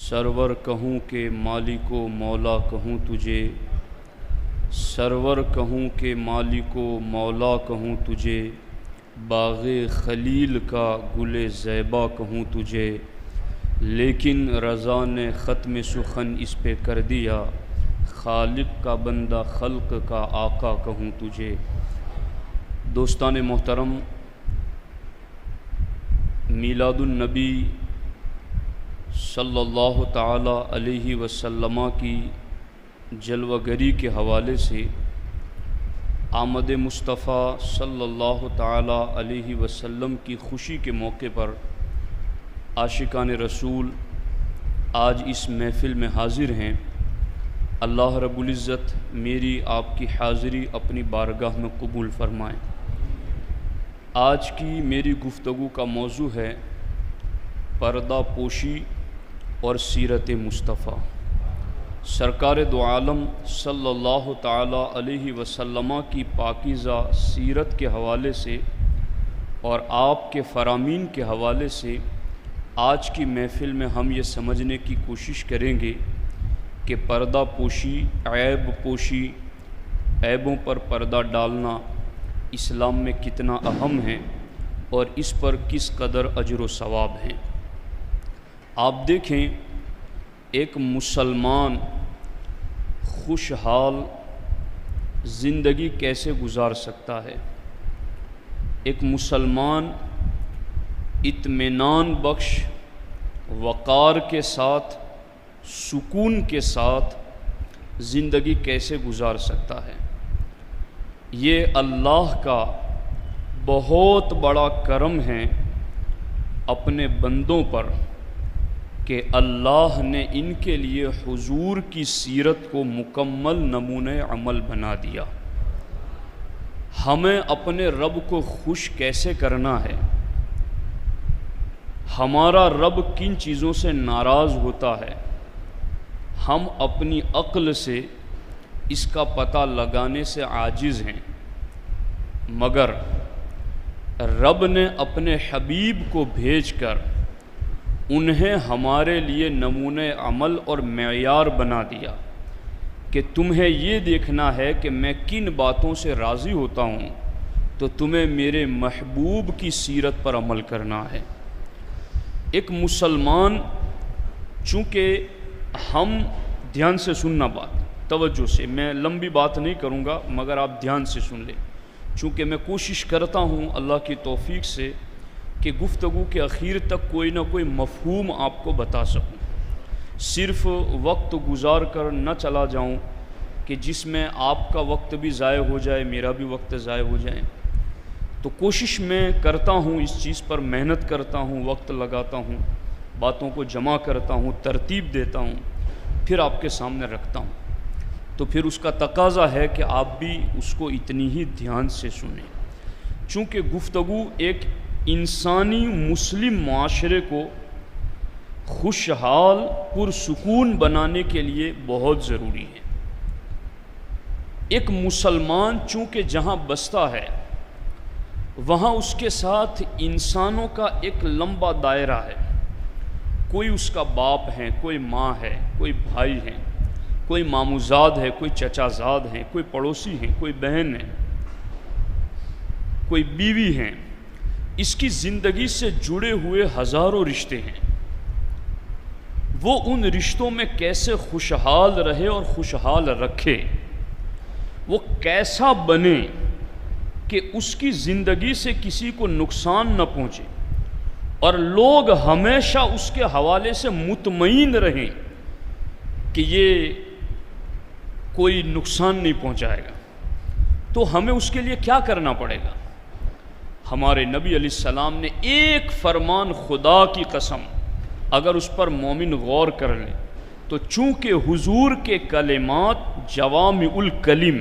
سرور کہوں کہ مالک و مولا کہوں تجھے، سرور کہوں کہ مالک و مولا کہوں تجھے، باغ خلیل کا گل زیبا کہوں تجھے، لیکن رضا نے ختم سخن اس پہ کر دیا، خالق کا بندہ خلق کا آقا کہوں تجھے۔ دوستان محترم، میلاد النبی صلی اللہ تعالی علیہ وسلم کی جلوہ گری کے حوالے سے آمد مصطفیٰ صلی اللہ تعالی علیہ وسلم کی خوشی کے موقع پر عاشقان رسول آج اس محفل میں حاضر ہیں۔ اللہ رب العزت میری آپ کی حاضری اپنی بارگاہ میں قبول فرمائیں۔ آج کی میری گفتگو کا موضوع ہے پردہ پوشی اور سیرت مصطفیٰ۔ سرکار دو عالم صلی اللہ تعالی علیہ وسلم کی پاکیزہ سیرت کے حوالے سے اور آپ کے فرامین کے حوالے سے آج کی محفل میں ہم یہ سمجھنے کی کوشش کریں گے کہ پردہ پوشی، عیب پوشی، عیبوں پر پردہ ڈالنا اسلام میں کتنا اہم ہے اور اس پر کس قدر اجر و ثواب ہیں۔ آپ دیکھیں، ایک مسلمان خوشحال زندگی کیسے گزار سکتا ہے؟ ایک مسلمان اطمینان بخش، وقار کے ساتھ، سکون کے ساتھ زندگی کیسے گزار سکتا ہے؟ یہ اللہ کا بہت بڑا کرم ہے اپنے بندوں پر کہ اللہ نے ان کے لیے حضور کی سیرت کو مکمل نمونہ عمل بنا دیا۔ ہمیں اپنے رب کو خوش کیسے کرنا ہے، ہمارا رب کن چیزوں سے ناراض ہوتا ہے، ہم اپنی عقل سے اس کا پتہ لگانے سے عاجز ہیں، مگر رب نے اپنے حبیب کو بھیج کر انہیں ہمارے لیے نمونہ عمل اور معیار بنا دیا کہ تمہیں یہ دیکھنا ہے کہ میں کن باتوں سے راضی ہوتا ہوں، تو تمہیں میرے محبوب کی سیرت پر عمل کرنا ہے۔ ایک مسلمان، چونکہ ہم دھیان سے سننا بات، توجہ سے، میں لمبی بات نہیں کروں گا مگر آپ دھیان سے سن لیں، چونکہ میں کوشش کرتا ہوں اللہ کی توفیق سے کہ گفتگو کے اخیر تک کوئی نہ کوئی مفہوم آپ کو بتا سکوں، صرف وقت گزار کر نہ چلا جاؤں کہ جس میں آپ کا وقت بھی ضائع ہو جائے، میرا بھی وقت ضائع ہو جائے۔ تو کوشش میں کرتا ہوں، اس چیز پر محنت کرتا ہوں، وقت لگاتا ہوں، باتوں کو جمع کرتا ہوں، ترتیب دیتا ہوں، پھر آپ کے سامنے رکھتا ہوں۔ تو پھر اس کا تقاضا ہے کہ آپ بھی اس کو اتنی ہی دھیان سے سنیں، چونکہ گفتگو ایک انسانی مسلم معاشرے کو خوشحال پرسکون بنانے کے لیے بہت ضروری ہے۔ ایک مسلمان چونکہ جہاں بستا ہے وہاں اس کے ساتھ انسانوں کا ایک لمبا دائرہ ہے، کوئی اس کا باپ ہے، کوئی ماں ہے، کوئی بھائی ہے، کوئی ماموزاد ہے، کوئی چچا زاد ہیں، کوئی پڑوسی ہیں، کوئی بہن ہے، کوئی بیوی ہیں۔ اس کی زندگی سے جڑے ہوئے ہزاروں رشتے ہیں۔ وہ ان رشتوں میں کیسے خوشحال رہے اور خوشحال رکھے، وہ کیسا بنے کہ اس کی زندگی سے کسی کو نقصان نہ پہنچے اور لوگ ہمیشہ اس کے حوالے سے مطمئن رہیں کہ یہ کوئی نقصان نہیں پہنچائے گا۔ تو ہمیں اس کے لیے کیا کرنا پڑے گا؟ ہمارے نبی علیہ السلام نے ایک فرمان، خدا کی قسم اگر اس پر مومن غور کر لیں تو چونکہ حضور کے کلمات جوامع الکلم،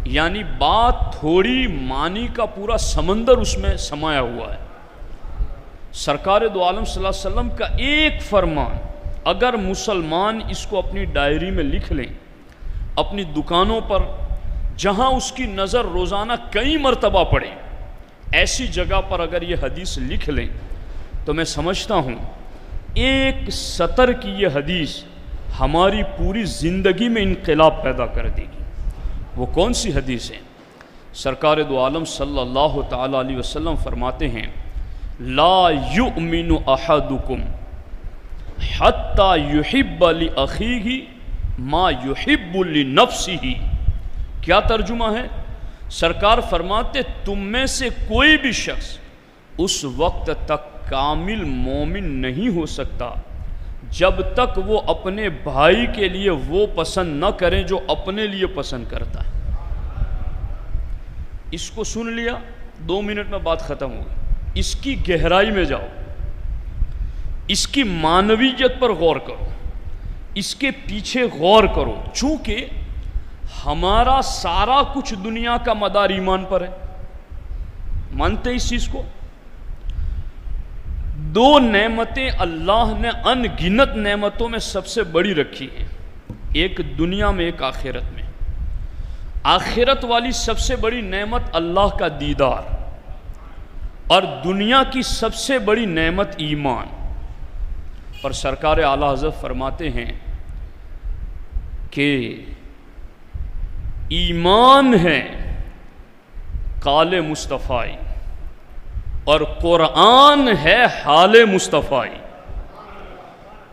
یعنی بات تھوڑی، معنی کا پورا سمندر اس میں سمایا ہوا ہے۔ سرکار دو عالم صلی اللہ علیہ وسلم کا ایک فرمان اگر مسلمان اس کو اپنی ڈائری میں لکھ لیں، اپنی دکانوں پر جہاں اس کی نظر روزانہ کئی مرتبہ پڑے، ایسی جگہ پر اگر یہ حدیث لکھ لیں تو میں سمجھتا ہوں ایک سطر کی یہ حدیث ہماری پوری زندگی میں انقلاب پیدا کر دے گی۔ وہ کون سی حدیث ہے؟ سرکار دو عالم صلی اللہ تعالی علیہ وسلم فرماتے ہیں لا یؤمن احدکم حتی یحب لأخیہ ما یحب لنفسہ۔ کیا ترجمہ ہے؟ سرکار فرماتے تم میں سے کوئی بھی شخص اس وقت تک کامل مومن نہیں ہو سکتا جب تک وہ اپنے بھائی کے لیے وہ پسند نہ کرے جو اپنے لیے پسند کرتا ہے۔ اس کو سن لیا، 2 منٹ میں بات ختم ہو گئی۔ اس کی گہرائی میں جاؤ، اس کی معنویت پر غور کرو، اس کے پیچھے غور کرو۔ چونکہ ہمارا سارا کچھ دنیا کا مدار ایمان پر ہے، مانتے اس چیز کو؟ 2 نعمتیں اللہ نے ان گنت نعمتوں میں سب سے بڑی رکھی ہیں، ایک دنیا میں ایک آخرت میں۔ آخرت والی سب سے بڑی نعمت اللہ کا دیدار، اور دنیا کی سب سے بڑی نعمت ایمان۔ اور سرکار اعلیٰ حضرت فرماتے ہیں کہ ایمان ہے قال مصطفی اور قرآن ہے حال مصطفی۔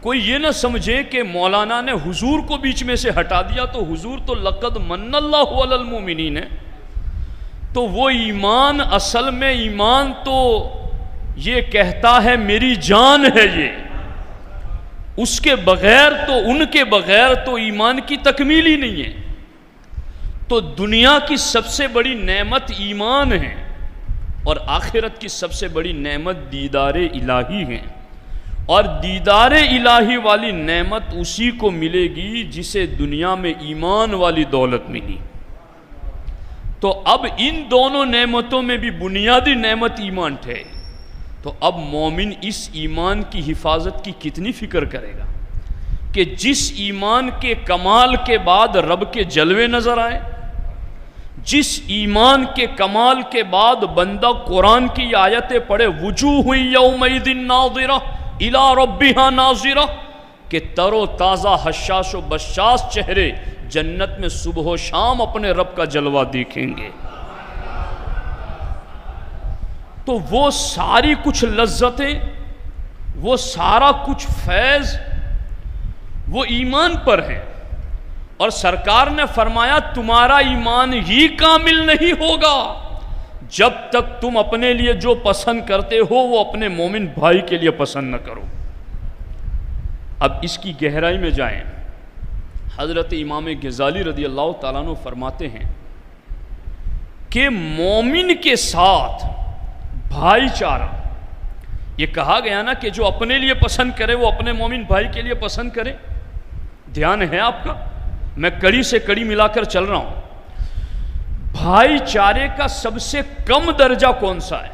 کوئی یہ نہ سمجھے کہ مولانا نے حضور کو بیچ میں سے ہٹا دیا تو حضور تو لقد من اللہ علی المؤمنین ہے، تو وہ ایمان اصل میں ایمان تو یہ کہتا ہے میری جان ہے یہ، اس کے بغیر تو ان کے بغیر تو ایمان کی تکمیل ہی نہیں ہے۔ تو دنیا کی سب سے بڑی نعمت ایمان ہے اور آخرت کی سب سے بڑی نعمت دیدار الہی ہے، اور دیدار الہی والی نعمت اسی کو ملے گی جسے دنیا میں ایمان والی دولت ملی۔ تو اب ان دونوں نعمتوں میں بھی بنیادی نعمت ایمان ہے، تو اب مومن اس ایمان کی حفاظت کی کتنی فکر کرے گا کہ جس ایمان کے کمال کے بعد رب کے جلوے نظر آئے، جس ایمان کے کمال کے بعد بندہ قرآن کی آیتیں پڑھے وجوہ یومئذ ناظرہ الی ربہا ناظرہ، کہ تر و تازہ حشاش و بشاش چہرے جنت میں صبح و شام اپنے رب کا جلوہ دیکھیں گے۔ تو وہ ساری کچھ لذتیں، وہ سارا کچھ فیض وہ ایمان پر ہے، اور سرکار نے فرمایا تمہارا ایمان ہی کامل نہیں ہوگا جب تک تم اپنے لیے جو پسند کرتے ہو وہ اپنے مومن بھائی کے لیے پسند نہ کرو۔ اب اس کی گہرائی میں جائیں، حضرت امام غزالی رضی اللہ تعالیٰ عنہ فرماتے ہیں کہ مومن کے ساتھ بھائی چارہ، یہ کہا گیا نا کہ جو اپنے لیے پسند کرے وہ اپنے مومن بھائی کے لیے پسند کرے، دھیان ہے آپ کا؟ میں کڑی سے کڑی ملا کر چل رہا ہوں۔ بھائی چارے کا سب سے کم درجہ کون سا ہے؟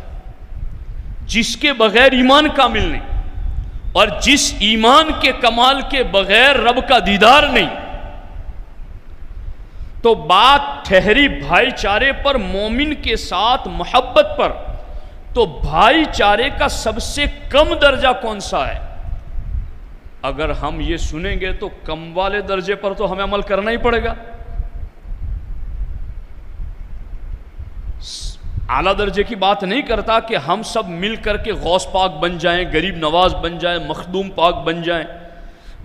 جس کے بغیر ایمان کامل نہیں، اور جس ایمان کے کمال کے بغیر رب کا دیدار نہیں۔ تو بات ٹھہری بھائی چارے پر، مومن کے ساتھ محبت پر، تو بھائی چارے کا سب سے کم درجہ کون سا ہے؟ اگر ہم یہ سنیں گے تو کم والے درجے پر تو ہمیں عمل کرنا ہی پڑے گا۔ اعلیٰ درجے کی بات نہیں کرتا کہ ہم سب مل کر کے غوث پاک بن جائیں، غریب نواز بن جائیں، مخدوم پاک بن جائیں،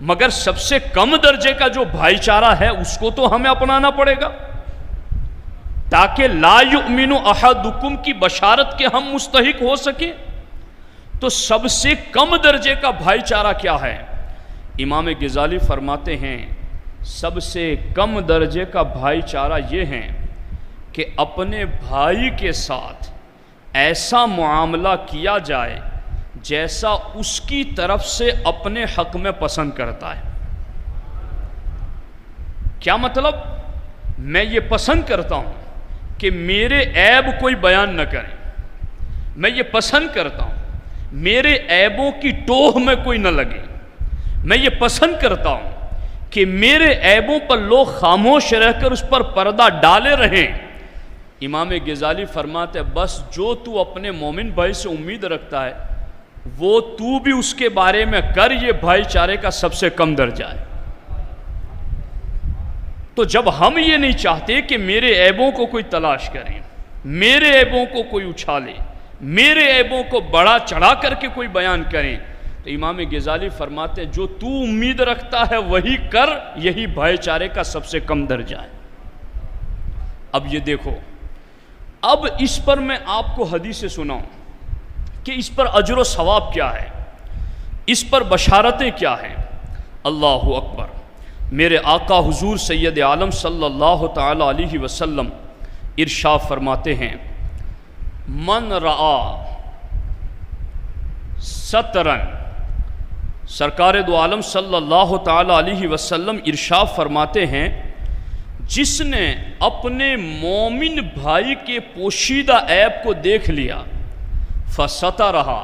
مگر سب سے کم درجے کا جو بھائی چارہ ہے اس کو تو ہمیں اپنانا پڑے گا، تاکہ لا یؤمن احدکم کی بشارت کے ہم مستحق ہو سکیں۔ تو سب سے کم درجے کا بھائی چارہ کیا ہے؟ امام غزالی فرماتے ہیں سب سے کم درجے کا بھائی چارہ یہ ہے کہ اپنے بھائی کے ساتھ ایسا معاملہ کیا جائے جیسا اس کی طرف سے اپنے حق میں پسند کرتا ہے۔ کیا مطلب؟ میں یہ پسند کرتا ہوں کہ میرے عیب کوئی بیان نہ کرے، میں یہ پسند کرتا ہوں میرے عیبوں کی ٹوہ میں کوئی نہ لگے، میں یہ پسند کرتا ہوں کہ میرے عیبوں پر لوگ خاموش رہ کر اس پر پردہ ڈالے رہیں۔ امام غزالی فرماتے ہیں بس جو تو اپنے مومن بھائی سے امید رکھتا ہے وہ تو بھی اس کے بارے میں کر، یہ بھائی چارے کا سب سے کم درجہ ہے۔ تو جب ہم یہ نہیں چاہتے کہ میرے عیبوں کو کوئی تلاش کریں، میرے عیبوں کو کوئی اچھالے، میرے عیبوں کو بڑا چڑھا کر کے کوئی بیان کریں، تو امام غزالی فرماتے ہیں جو تو امید رکھتا ہے وہی کر، یہی بھائی چارے کا سب سے کم درجہ ہے۔ اب یہ دیکھو، اب اس پر میں آپ کو حدیث سناؤں کہ اس پر اجر و ثواب کیا ہے، اس پر بشارتیں کیا ہیں۔ اللہ اکبر۔ میرے آقا حضور سید عالم صلی اللہ تعالی علیہ وسلم ارشاد فرماتے ہیں، من رعا سترن، سرکار دو عالم صلی اللہ تعالی علیہ وسلم ارشاد فرماتے ہیں، جس نے اپنے مومن بھائی کے پوشیدہ عیب کو دیکھ لیا، فسترہا،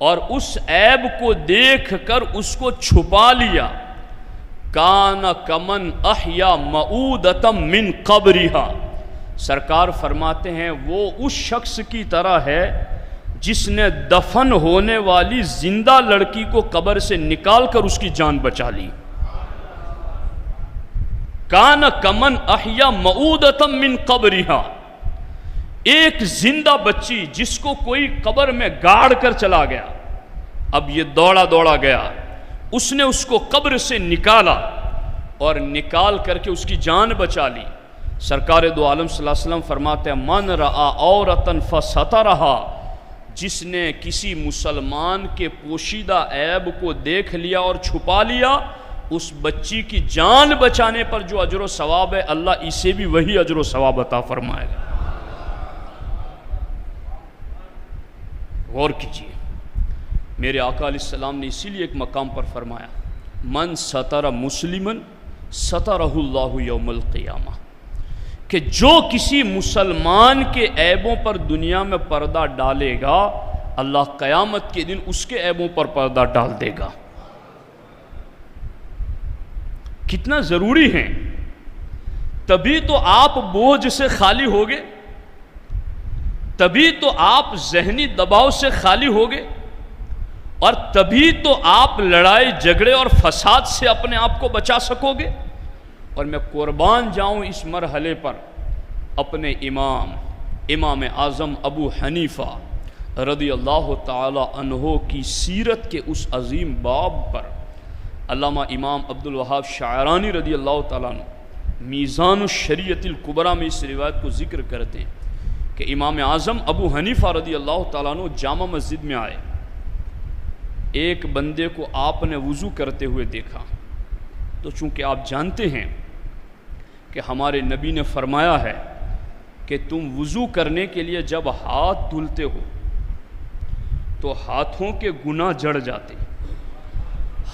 اور اس عیب کو دیکھ کر اس کو چھپا لیا، کان کمن احیا معودۃ من قبرہا، سرکار فرماتے ہیں وہ اس شخص کی طرح ہے جس نے دفن ہونے والی زندہ لڑکی کو قبر سے نکال کر اس کی جان بچا لی۔ کان کمن احیا معودۃ من قبرہا، ایک زندہ بچی جس کو کوئی قبر میں گاڑ کر چلا گیا، اب یہ دوڑا دوڑا گیا، اس نے اس کو قبر سے نکالا اور نکال کر کے اس کی جان بچا لی۔ سرکار دو عالم صلی اللہ علیہ وسلم فرماتے ہیں، من رعا عورۃ فسترہا، جس نے کسی مسلمان کے پوشیدہ عیب کو دیکھ لیا اور چھپا لیا، اس بچی کی جان بچانے پر جو اجر و ثواب ہے، اللہ اسے بھی وہی اجر و ثواب عطا فرمائے گا۔ غور کیجیے، میرے آقا علیہ السلام نے اسی لیے ایک مقام پر فرمایا، من ستر مسلمن سترہ اللہ یوم القیامہ، کہ جو کسی مسلمان کے عیبوں پر دنیا میں پردہ ڈالے گا، اللہ قیامت کے دن اس کے عیبوں پر پردہ ڈال دے گا۔ کتنا ضروری ہے، تبھی تو آپ بوجھ سے خالی ہوگے، تبھی تو آپ ذہنی دباؤ سے خالی ہوگے، اور تبھی تو آپ لڑائی جھگڑے اور فساد سے اپنے آپ کو بچا سکو گے۔ اور میں قربان جاؤں اس مرحلے پر اپنے امام اعظم ابو حنیفہ رضی اللہ تعالی عنہ کی سیرت کے اس عظیم باب پر علامہ امام عبد الوہاب شاعرانی رضی اللہ تعالیٰ عنہ میزان الشریعت الکبریٰ میں اس روایت کو ذکر کرتے ہیں کہ امام اعظم ابو حنیفہ رضی اللہ تعالیٰ عنہ جامع مسجد میں آئے، ایک بندے کو آپ نے وضو کرتے ہوئے دیکھا، تو چونکہ آپ جانتے ہیں کہ ہمارے نبی نے فرمایا ہے کہ تم وضو کرنے کے لیے جب ہاتھ دھلتے ہو تو ہاتھوں کے گناہ جڑ جاتے،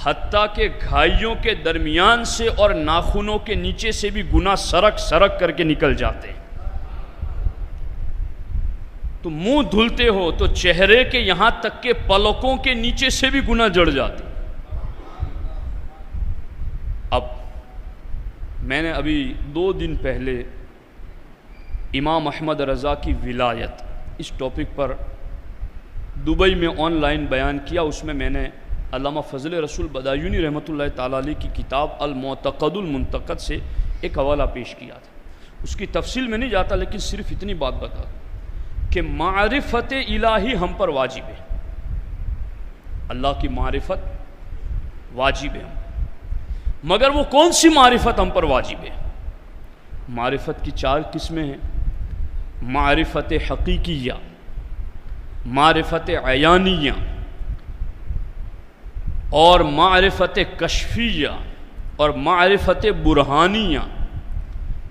حتیٰ کہ گھائیوں کے درمیان سے اور ناخنوں کے نیچے سے بھی گناہ سرک سرک کر کے نکل جاتے۔ تو منہ دھلتے ہو تو چہرے کے یہاں تک کہ پلکوں کے نیچے سے بھی گناہ جڑ جاتے۔ اب میں نے ابھی 2 دن پہلے امام احمد رضا کی ولایت اس ٹاپک پر دبئی میں آن لائن بیان کیا، اس میں میں نے علامہ فضل رسول بدایونی رحمۃ اللہ تعالیٰ علیہ کی کتاب المعتقد المنتقد سے ایک حوالہ پیش کیا تھا۔ اس کی تفصیل میں نہیں جاتا، لیکن صرف اتنی بات بتا دوں کہ معرفت الہی ہم پر واجب ہے، اللہ کی معرفت واجب ہے، مگر وہ کون سی معرفت ہم پر واجب ہے؟ معرفت کی 4 قسمیں ہیں، معرفت حقیقیہ، معرفت عیانیہ اور معرفت کشفیہ اور معرفت برہانیہ۔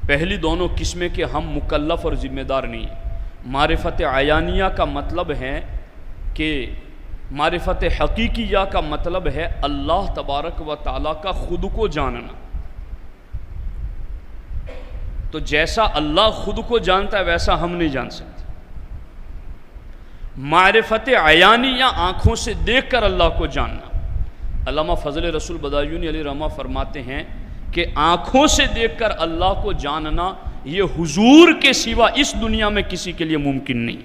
پہلی دونوں قسمیں کے ہم مکلف اور ذمہ دار نہیں ہیں۔ معرفت عیانیہ کا مطلب ہے کہ معرفت حقیقیہ کا مطلب ہے اللہ تبارک و تعالیٰ کا خود کو جاننا۔ تو جیسا اللہ خود کو جانتا ہے ویسا ہم نہیں جان سکتے۔ معرفت عیانیہ آنکھوں سے دیکھ کر اللہ کو جاننا۔ علامہ فضل رسول بدایونی علیہ رحمہ فرماتے ہیں کہ آنکھوں سے دیکھ کر اللہ کو جاننا یہ حضور کے سوا اس دنیا میں کسی کے لیے ممکن نہیں۔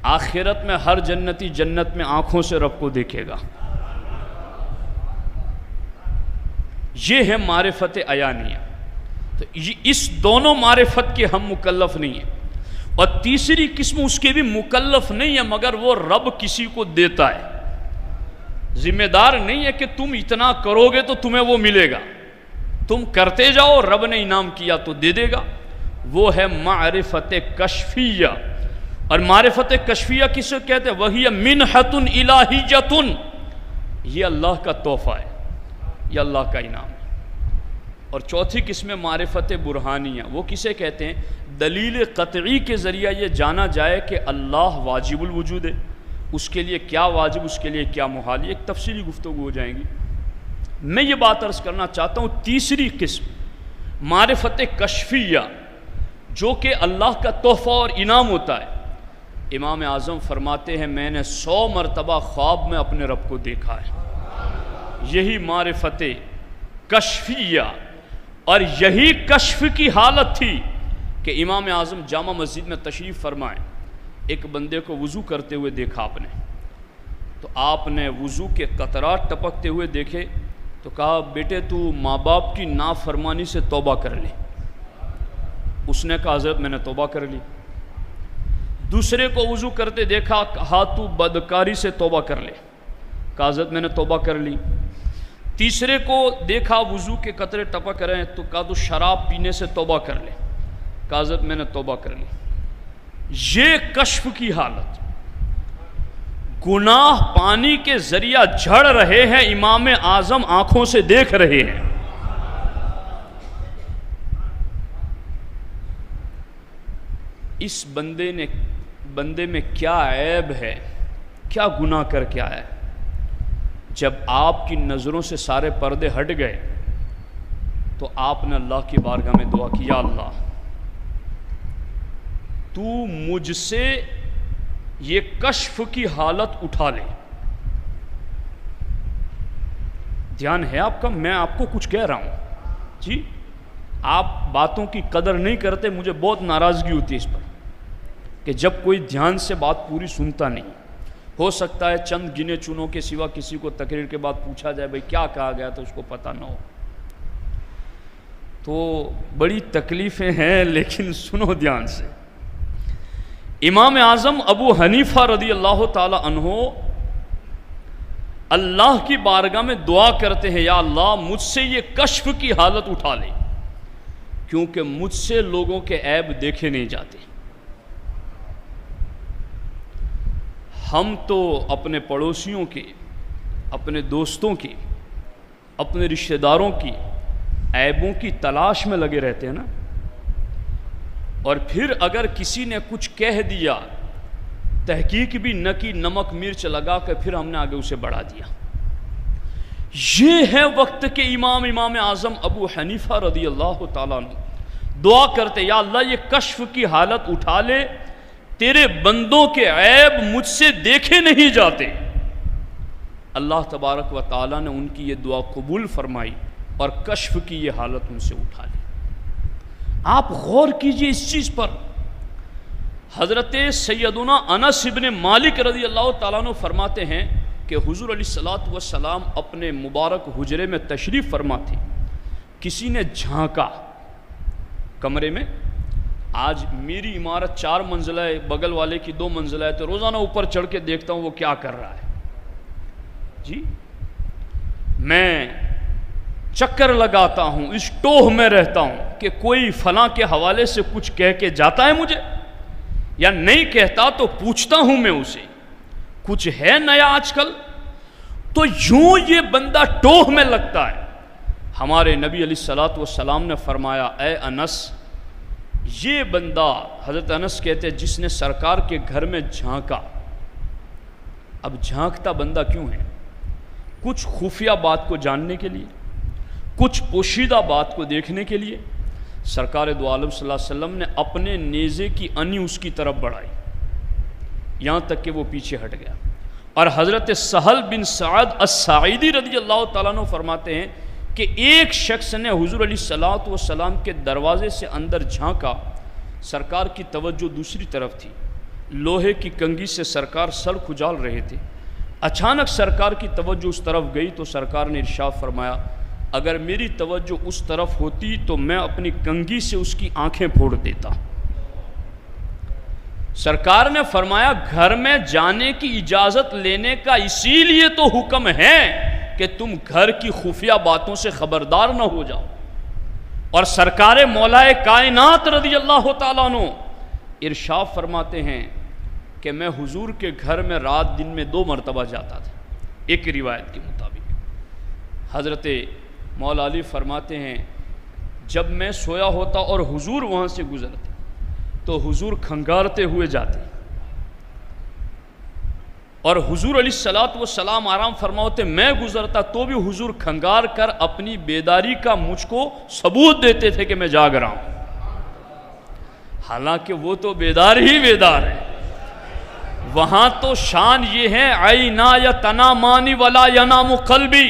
آخرت میں ہر جنتی جنت میں آنکھوں سے رب کو دیکھے گا۔ یہ ہے معرفت عیانیہ۔ تو اس دونوں معرفت کے ہم مکلف نہیں ہیں، اور تیسری قسم اس کے بھی مکلف نہیں ہے، مگر وہ رب کسی کو دیتا ہے، ذمہ دار نہیں ہے کہ تم اتنا کرو گے تو تمہیں وہ ملے گا، تم کرتے جاؤ، رب نے انعام کیا تو دے دے گا۔ وہ ہے معرفت کشفیہ۔ اور معرفت کشفیہ کسے کہتے ہیں؟ وہی منحۃ الہیۃ، یہ اللہ کا تحفہ ہے، یہ اللہ کا انعام ہے۔ اور چوتھی قسم معرفت برہانیہ، وہ کسے کہتے ہیں؟ دلیل قطعی کے ذریعہ یہ جانا جائے کہ اللہ واجب الوجود ہے، اس کے لیے کیا واجب، اس کے لیے کیا محال، یہ ایک تفصیلی گفتگو ہو جائیں گی۔ میں یہ بات عرض کرنا چاہتا ہوں، تیسری قسم معرفت کشفیہ، جو کہ اللہ کا تحفہ اور انعام ہوتا ہے۔ امام اعظم فرماتے ہیں میں نے 100 مرتبہ خواب میں اپنے رب کو دیکھا ہے، یہی معرفت کشفیہ۔ اور یہی کشف کی حالت تھی کہ امام اعظم جامع مسجد میں تشریف فرمائیں، ایک بندے کو وضو کرتے ہوئے دیکھا آپ نے، تو آپ نے وضو کے قطرات ٹپکتے ہوئے دیکھے تو کہا بیٹے تو ماں باپ کی نافرمانی سے توبہ کر لے۔ اس نے کہا حضرت میں نے توبہ کر لی۔ دوسرے کو وضو کرتے دیکھا، کہا تو بدکاری سے توبہ کر لے، کہا حضرت میں نے توبہ کر لی۔ تیسرے کو دیکھا وضو کے قطرے ٹپک رہے ہیں تو کہا تو شراب پینے سے توبہ کر لے، کہا حضرت میں نے توبہ کر لی۔ یہ کشف کی حالت، گناہ پانی کے ذریعہ جھڑ رہے ہیں، امام اعظم آنکھوں سے دیکھ رہے ہیں۔ اس بندے میں کیا عیب ہے، کیا گناہ کر کے آیا ہے؟ جب آپ کی نظروں سے سارے پردے ہٹ گئے تو آپ نے اللہ کی بارگاہ میں دعا کی، یا اللہ تو مجھ سے یہ کشف کی حالت اٹھا لے۔ دھیان ہے آپ کا؟ میں آپ کو کچھ کہہ رہا ہوں جی، آپ باتوں کی قدر نہیں کرتے، مجھے بہت ناراضگی ہوتی ہے اس پر کہ جب کوئی دھیان سے بات پوری سنتا نہیں۔ ہو سکتا ہے چند گنے چنوں کے سوا کسی کو تقریر کے بعد پوچھا جائے بھئی کیا کہا گیا تو اس کو پتہ نہ ہو، تو بڑی تکلیفیں ہیں، لیکن سنو دھیان سے۔ امام اعظم ابو حنیفہ رضی اللہ تعالی عنہ اللہ کی بارگاہ میں دعا کرتے ہیں، یا اللہ مجھ سے یہ کشف کی حالت اٹھا لے، کیونکہ مجھ سے لوگوں کے عیب دیکھے نہیں جاتے۔ ہم تو اپنے پڑوسیوں کے، اپنے دوستوں کی، اپنے رشتہ داروں کی عیبوں کی تلاش میں لگے رہتے ہیں نا، اور پھر اگر کسی نے کچھ کہہ دیا، تحقیق بھی نہ کی، نمک مرچ لگا کے پھر ہم نے آگے اسے بڑھا دیا۔ یہ ہے وقت کے امام اعظم ابو حنیفہ رضی اللہ تعالیٰ عنہ دعا کرتے، یا اللہ یہ کشف کی حالت اٹھا لے، تیرے بندوں کے عیب مجھ سے دیکھے نہیں جاتے۔ اللہ تبارک و تعالیٰ نے ان کی یہ دعا قبول فرمائی اور کشف کی یہ حالت ان سے اٹھا لی۔ آپ غور کیجئے اس چیز پر۔ حضرت سیدنا انس ابن مالک رضی اللہ تعالیٰ عنہ فرماتے ہیں کہ حضور علیہ الصلوۃ والسلام اپنے مبارک حجرے میں تشریف فرما تھے، کسی نے جھانکا کمرے میں۔ آج میری عمارت 4 منزلہ ہے، بغل والے کی 2 منزلہ ہے، تو روزانہ اوپر چڑھ کے دیکھتا ہوں وہ کیا کر رہا ہے جی۔ میں چکر لگاتا ہوں، اس ٹوہ میں رہتا ہوں کہ کوئی فلاں کے حوالے سے کچھ کہہ کے جاتا ہے مجھے، یا نہیں کہتا تو پوچھتا ہوں میں اسے کچھ ہے نیا آج کل۔ تو یوں یہ بندہ ٹوہ میں لگتا ہے۔ ہمارے نبی علیہ الصلوۃ والسلام نے فرمایا، اے انس، یہ بندہ، حضرت انس کہتے ہیں جس نے سرکار کے گھر میں جھانکا۔ اب جھانکتا بندہ کیوں ہے؟ کچھ خفیہ بات کو جاننے کے لیے، کچھ پوشیدہ بات کو دیکھنے کے لیے۔ سرکار دو عالم صلی اللہ علیہ وسلم نے اپنے نیزے کی انی اس کی طرف بڑھائی، یہاں تک کہ وہ پیچھے ہٹ گیا۔ اور حضرت سہل بن سعد الساعدی رضی اللہ تعالیٰ عنہ فرماتے ہیں کہ ایک شخص نے حضور علیہ الصلوۃ والسلام کے دروازے سے اندر جھانکا، سرکار کی توجہ دوسری طرف تھی، لوہے کی کنگھی سے سرکار سر کھجال رہے تھے. اچانک سرکار کی توجہ اس طرف گئی تو سرکار نے ارشاد فرمایا اگر میری توجہ اس طرف ہوتی تو میں اپنی کنگھی سے اس کی آنکھیں پھوڑ دیتا. سرکار نے فرمایا گھر میں جانے کی اجازت لینے کا اسی لیے تو حکم ہے کہ تم گھر کی خفیہ باتوں سے خبردار نہ ہو جاؤ. اور سرکار مولا کائنات رضی اللہ تعالیٰ عنہ ارشاد فرماتے ہیں کہ میں حضور کے گھر میں رات دن میں 2 مرتبہ جاتا تھا. ایک روایت کے مطابق حضرت مولا علی فرماتے ہیں جب میں سویا ہوتا اور حضور وہاں سے گزرتے تو حضور کھنگارتے ہوئے جاتے اور حضور علیہ الصلوۃ والسلام آرام فرما ہوتے. میں گزرتا تو بھی حضور کھنگار کر اپنی بیداری کا مجھ کو ثبوت دیتے تھے کہ میں جاگ رہا ہوں. حالانکہ وہ تو بیدار ہی بیدار ہے. وہاں تو شان یہ ہے عینا یا تنامانی ولا ینام قلبی,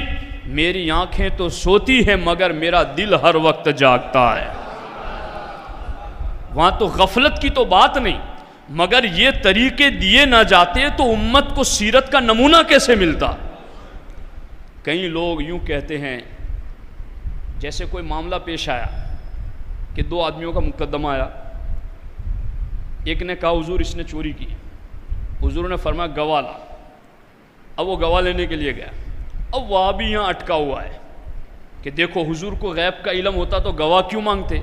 میری آنکھیں تو سوتی ہیں مگر میرا دل ہر وقت جاگتا ہے. وہاں تو غفلت کی تو بات نہیں, مگر یہ طریقے دیے نہ جاتے تو امت کو سیرت کا نمونہ کیسے ملتا. کئی لوگ یوں کہتے ہیں جیسے کوئی معاملہ پیش آیا کہ 2 آدمیوں کا مقدمہ آیا. ایک نے کہا حضور اس نے چوری کی. حضور نے فرمایا گواہ لا. اب وہ گواہ لینے کے لیے گیا. اب وہ بھی یہاں اٹکا ہوا ہے کہ دیکھو حضور کو غیب کا علم ہوتا تو گواہ کیوں مانگتے.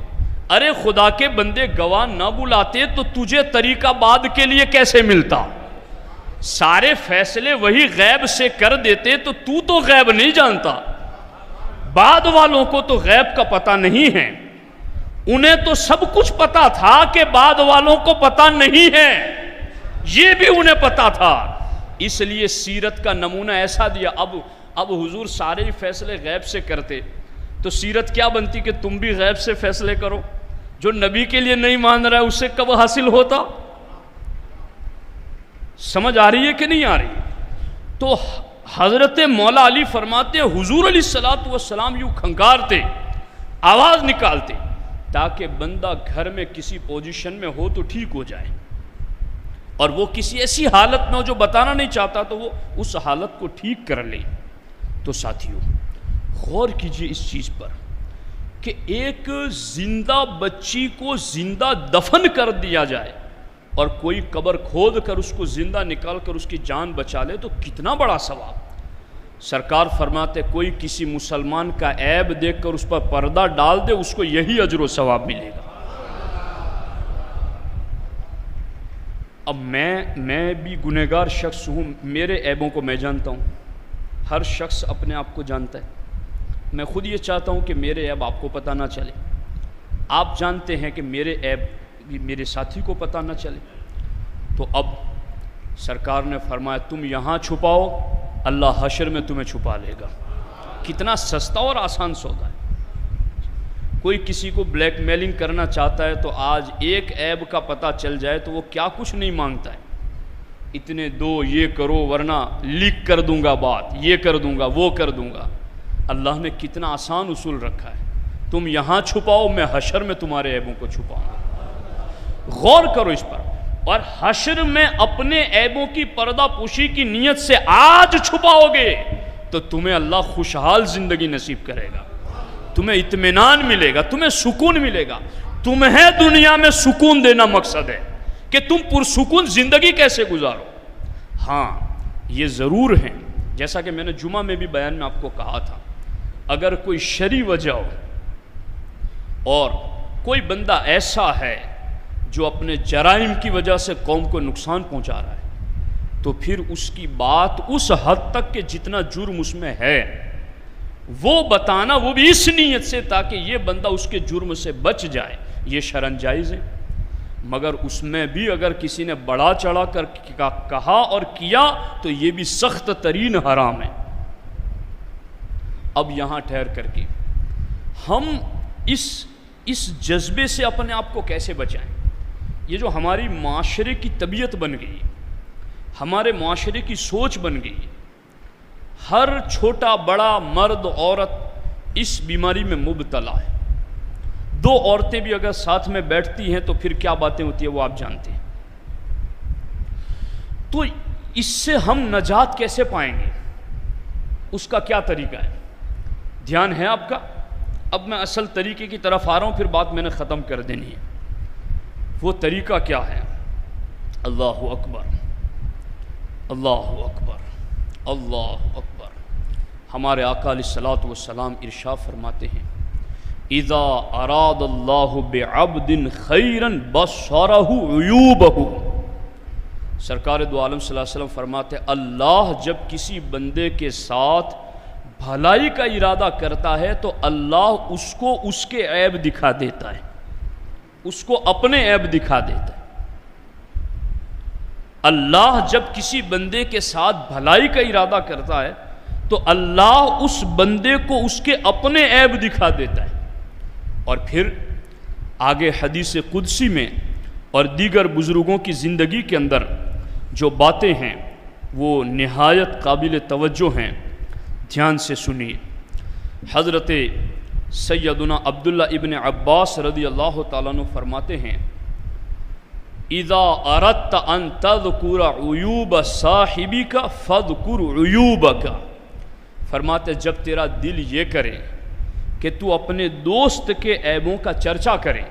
ارے خدا کے بندے گواہ نہ بلاتے تو تجھے طریقہ بعد کے لیے کیسے ملتا. سارے فیصلے وہی غیب سے کر دیتے تو غیب نہیں جانتا. بعد والوں کو تو غیب کا پتہ نہیں ہے, انہیں تو سب کچھ پتا تھا کہ بعد والوں کو پتا نہیں ہے, یہ بھی انہیں پتا تھا. اس لیے سیرت کا نمونہ ایسا دیا. اب حضور سارے فیصلے غیب سے کرتے تو سیرت کیا بنتی کہ تم بھی غیب سے فیصلے کرو. جو نبی کے لیے نہیں مان رہا ہے اسے کب حاصل ہوتا. سمجھ آ رہی ہے کہ نہیں آ رہی. تو حضرت مولا علی فرماتے حضور علیہ الصلوۃ والسلام یوں کھنکارتے, آواز نکالتے تاکہ بندہ گھر میں کسی پوزیشن میں ہو تو ٹھیک ہو جائے, اور وہ کسی ایسی حالت میں ہو جو بتانا نہیں چاہتا تو وہ اس حالت کو ٹھیک کر لے. تو ساتھیوں غور کیجئے اس چیز پر کہ ایک زندہ بچی کو زندہ دفن کر دیا جائے اور کوئی قبر کھود کر اس کو زندہ نکال کر اس کی جان بچا لے تو کتنا بڑا ثواب. سرکار فرماتے کوئی کسی مسلمان کا عیب دیکھ کر اس پر پردہ ڈال دے اس کو یہی اجر و ثواب ملے گا. اب میں بھی گنہگار شخص ہوں, میرے عیبوں کو میں جانتا ہوں. ہر شخص اپنے آپ کو جانتا ہے. میں خود یہ چاہتا ہوں کہ میرے عیب آپ کو پتہ نہ چلے. آپ جانتے ہیں کہ میرے عیب میرے ساتھی کو پتہ نہ چلے. تو اب سرکار نے فرمایا تم یہاں چھپاؤ, اللہ حشر میں تمہیں چھپا لے گا. کتنا سستا اور آسان سودا ہے. کوئی کسی کو بلیک میلنگ کرنا چاہتا ہے تو آج ایک عیب کا پتہ چل جائے تو وہ کیا کچھ نہیں مانگتا ہے, اتنے دو, یہ کرو ورنہ لیک کر دوں گا بات, یہ کر دوں گا, وہ کر دوں گا. اللہ نے کتنا آسان اصول رکھا ہے, تم یہاں چھپاؤ میں حشر میں تمہارے عیبوں کو چھپاؤں گا. غور کرو اس پر. اور حشر میں اپنے عیبوں کی پردہ پوشی کی نیت سے آج چھپاؤ گے تو تمہیں اللہ خوشحال زندگی نصیب کرے گا, تمہیں اطمینان ملے گا, تمہیں سکون ملے گا. تمہیں دنیا میں سکون دینا مقصد ہے کہ تم پرسکون زندگی کیسے گزارو. ہاں یہ ضرور ہے جیسا کہ میں نے جمعہ میں بھی بیان میں آپ کو کہا تھا, اگر کوئی شرعی وجہ ہو اور کوئی بندہ ایسا ہے جو اپنے جرائم کی وجہ سے قوم کو نقصان پہنچا رہا ہے تو پھر اس کی بات اس حد تک کہ جتنا جرم اس میں ہے وہ بتانا, وہ بھی اس نیت سے تاکہ یہ بندہ اس کے جرم سے بچ جائے, یہ شرعاً جائز ہے. مگر اس میں بھی اگر کسی نے بڑا چڑھا کر کہا اور کیا تو یہ بھی سخت ترین حرام ہے. اب یہاں ٹھہر کر کے ہم اس جذبے سے اپنے آپ کو کیسے بچائیں. یہ جو ہماری معاشرے کی طبیعت بن گئی, ہمارے معاشرے کی سوچ بن گئی, ہر چھوٹا بڑا مرد عورت اس بیماری میں مبتلا ہے. 2 عورتیں بھی اگر ساتھ میں بیٹھتی ہیں تو پھر کیا باتیں ہوتی ہیں وہ آپ جانتے ہیں. تو اس سے ہم نجات کیسے پائیں گے؟ اس کا کیا طریقہ ہے؟ دھیان ہے آپ کا؟ اب میں اصل طریقے کی طرف آ رہا ہوں، پھر بات میں نے ختم کر دینی ہے۔ وہ طریقہ کیا ہے؟ اللہ اکبر، اللہ اکبر، اللہ اکبر۔ ہمارے آقا علیہ الصلوۃ والسلام ارشاد فرماتے ہیں اذا اراد اللہ بعبد خیرا بصرہ عیوبہ۔ سرکار دو عالم صلی اللہ علیہ وسلم فرماتے ہیں اللہ جب کسی بندے کے ساتھ بھلائی کا ارادہ کرتا ہے تو اللہ اس کو اس کے عیب دکھا دیتا ہے، اس کو اپنے عیب دکھا دیتا ہے۔ اللہ جب کسی بندے کے ساتھ بھلائی کا ارادہ کرتا ہے تو اللہ اس بندے کو اس کے اپنے عیب دکھا دیتا ہے۔ اور پھر آگے حدیث قدسی میں اور دیگر بزرگوں کی زندگی کے اندر جو باتیں ہیں وہ نہایت قابل توجہ ہیں، دھیان سے سنیے۔ حضرت سیدنا عبداللہ ابن عباس رضی اللہ تعالیٰ عنہ فرماتے ہیں اذا اردت ان تذکر عیوب صاحبک فاذکر عیوبک۔ فرماتے جب تیرا دل یہ کرے کہ تو اپنے دوست کے عیبوں کا چرچا کرے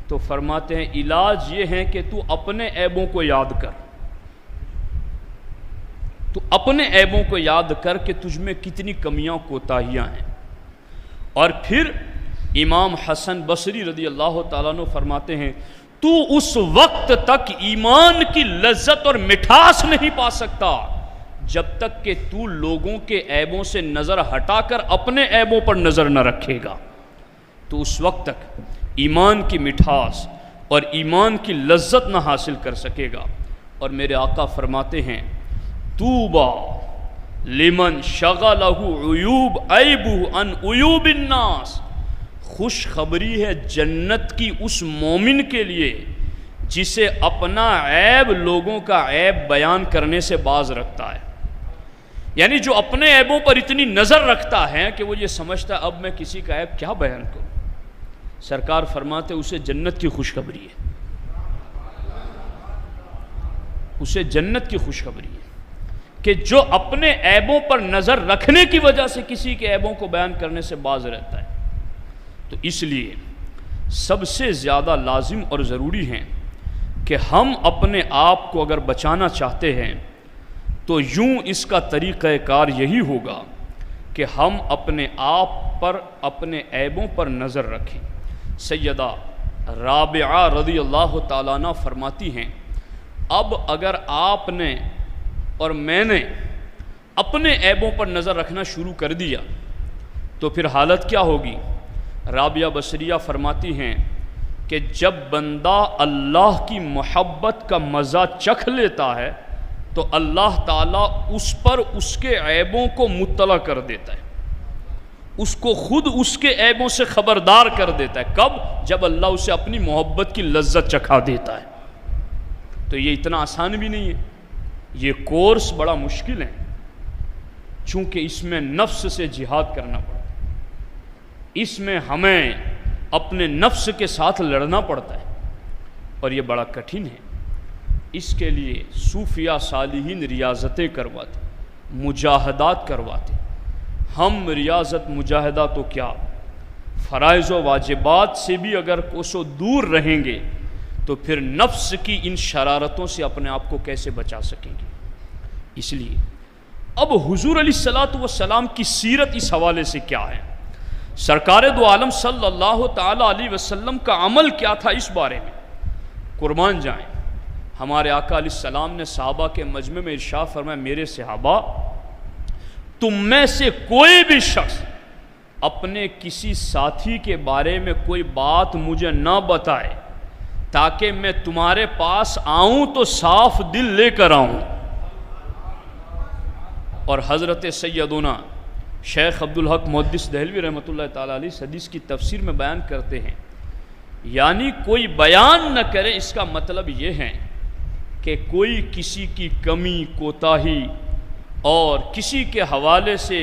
تو فرماتے ہیں علاج یہ ہے کہ تو اپنے عیبوں کو یاد کر، تو اپنے عیبوں کو یاد کر کہ تجھ میں کتنی کمیاں کوتاہیاں ہیں۔ اور پھر امام حسن بصری رضی اللہ تعالیٰ عنہ فرماتے ہیں تو اس وقت تک ایمان کی لذت اور مٹھاس نہیں پا سکتا جب تک کہ تو لوگوں کے عیبوں سے نظر ہٹا کر اپنے عیبوں پر نظر نہ رکھے گا، تو اس وقت تک ایمان کی مٹھاس اور ایمان کی لذت نہ حاصل کر سکے گا۔ اور میرے آقا فرماتے ہیں طوبیٰ لمن شغلہ عیوب عیبہ عن عیوب الناس۔ خوشخبری ہے جنت کی اس مومن کے لیے جسے اپنا عیب لوگوں کا عیب بیان کرنے سے باز رکھتا ہے، یعنی جو اپنے عیبوں پر اتنی نظر رکھتا ہے کہ وہ یہ سمجھتا ہے اب میں کسی کا عیب کیا بیان کروں۔ سرکار فرماتے اسے جنت کی خوشخبری ہے، اسے جنت کی خوشخبری ہے کہ جو اپنے عیبوں پر نظر رکھنے کی وجہ سے کسی کے عیبوں کو بیان کرنے سے باز رہتا ہے۔ تو اس لیے سب سے زیادہ لازم اور ضروری ہے کہ ہم اپنے آپ کو اگر بچانا چاہتے ہیں تو یوں اس کا طریقہ کار یہی ہوگا کہ ہم اپنے آپ پر اپنے عیبوں پر نظر رکھیں۔ سیدہ رابعہ رضی اللہ تعالیٰ عنہ فرماتی ہیں اب اگر آپ نے اور میں نے اپنے عیبوں پر نظر رکھنا شروع کر دیا تو پھر حالت کیا ہوگی؟ رابعہ بصریہ فرماتی ہیں کہ جب بندہ اللہ کی محبت کا مزہ چکھ لیتا ہے تو اللہ تعالیٰ اس پر اس کے عیبوں کو مطلع کر دیتا ہے، اس کو خود اس کے عیبوں سے خبردار کر دیتا ہے۔ کب؟ جب اللہ اسے اپنی محبت کی لذت چکھا دیتا ہے۔ تو یہ اتنا آسان بھی نہیں ہے، یہ کورس بڑا مشکل ہے، چونکہ اس میں نفس سے جہاد کرنا پڑتا ہے، اس میں ہمیں اپنے نفس کے ساتھ لڑنا پڑتا ہے اور یہ بڑا کٹھن ہے۔ اس کے لیے صوفیہ صالحین ریاضتیں کرواتے، مجاہدات کرواتے۔ ہم ریاضت مجاہدہ تو کیا، فرائض و واجبات سے بھی اگر کوسوں دور رہیں گے تو پھر نفس کی ان شرارتوں سے اپنے آپ کو کیسے بچا سکیں گے؟ اس لیے اب حضور علیہ الصلوۃ والسلام کی سیرت اس حوالے سے کیا ہے، سرکار دو عالم صلی اللہ تعالی علیہ وسلم کا عمل کیا تھا، اس بارے میں قربان جائیں۔ ہمارے آقا علیہ السلام نے صحابہ کے مجمع میں ارشاد فرمایا میرے صحابہ تم میں سے کوئی بھی شخص اپنے کسی ساتھی کے بارے میں کوئی بات مجھے نہ بتائے تاکہ میں تمہارے پاس آؤں تو صاف دل لے کر آؤں۔ اور حضرت سیدنا شیخ عبدالحق محدث دہلوی رحمۃ اللہ تعالیٰ علیہ اس حدیث کی تفسیر میں بیان کرتے ہیں، یعنی کوئی بیان نہ کرے، اس کا مطلب یہ ہے کہ کوئی کسی کی کمی کوتاہی اور کسی کے حوالے سے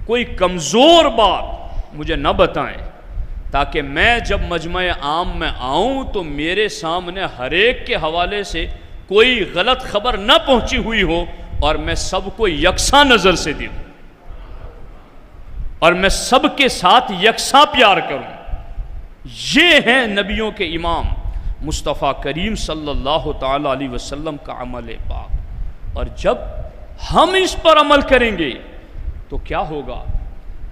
کوئی کمزور بات مجھے نہ بتائیں تاکہ میں جب مجمع عام میں آؤں تو میرے سامنے ہر ایک کے حوالے سے کوئی غلط خبر نہ پہنچی ہوئی ہو اور میں سب کو یکساں نظر سے دیکھوں اور میں سب کے ساتھ یکساں پیار کروں۔ یہ ہے نبیوں کے امام مصطفیٰ کریم صلی اللہ تعالی علیہ وسلم کا عمل پاک، اور جب ہم اس پر عمل کریں گے تو کیا ہوگا؟